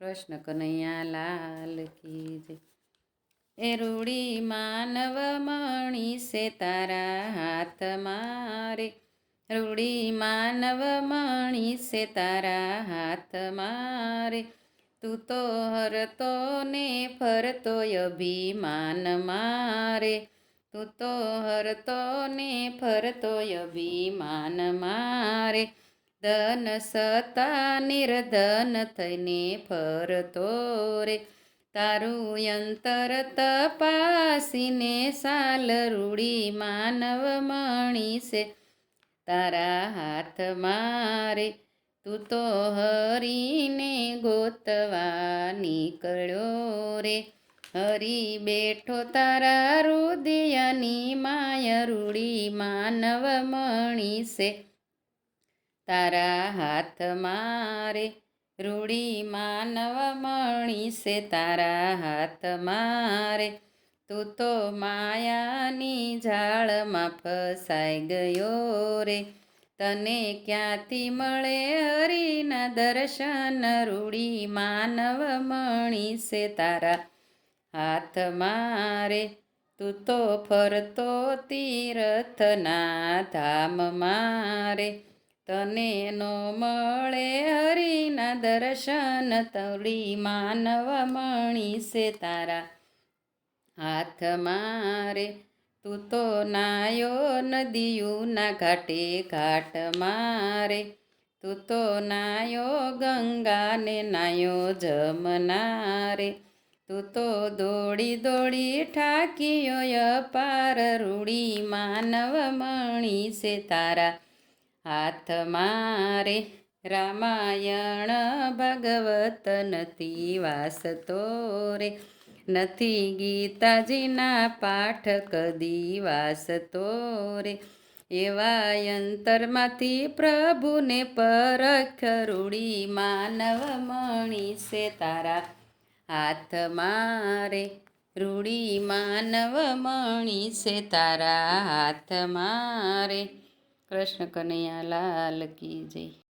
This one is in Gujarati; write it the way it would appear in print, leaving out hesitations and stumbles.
કૃષ્ણ કનૈયા લાલ કી જય। એ રૂડી માનવ મણી સે તારા હાથ મારે, રૂડી માનવ મણી સે તારા હાથ મારે, તું તો હરતો ને ફરતો અભિમાન મારે, તું તો હરતો ને ફરતો અભિમાન મારે, ધન સતા નિર્ધન થઈને ફરતો રે, તારું અંતર તપાસીને સાલ રૂડી માનવ મણી સે તારા હાથ મારે, તું તો હરીને ગોતવા નીકળ્યો રે, હરી બેઠો તારા રુદિયાની માય રૂડી માનવ મણી સે તારા હાથ મારે, રૂડી માનવ મણી સે તારા હાથ મારે, તું તો માયાની જાળમાં ફસાઈ ગયો રે, તને ક્યાંથી મળે હરિના દર્શન, રૂડી માનવ મણી સે તારા હાથ મારે, તું તો ફરતો તીર્થના ધામ મારે, તને નો મળે હરિના દર્શન, તળી માનવ મણી સે તારા હાથ મારે, તું તો નાયો નદીયુના ઘાટે ઘાટ મારે, તું તો નાયો ગંગાને નાયો જમના રે, તું તો દોડી દોડી ઠાકીયો અપાર, રૂડી માનવ મણી સે તારા હાથ મારે, રામાયણ ભાગવત નથી વાસતો રે, નથી ગીતાજીના પાઠ કદી વાસતો રે, એવા અંતરમાંથી પ્રભુને પરખ, રૂડી માનવ મણી સે તારા હાથ મારે, રૂડી માનવ મણી સે તારા હાથ મારે। કૃષ્ણ કનૈયા લાલ કી જય।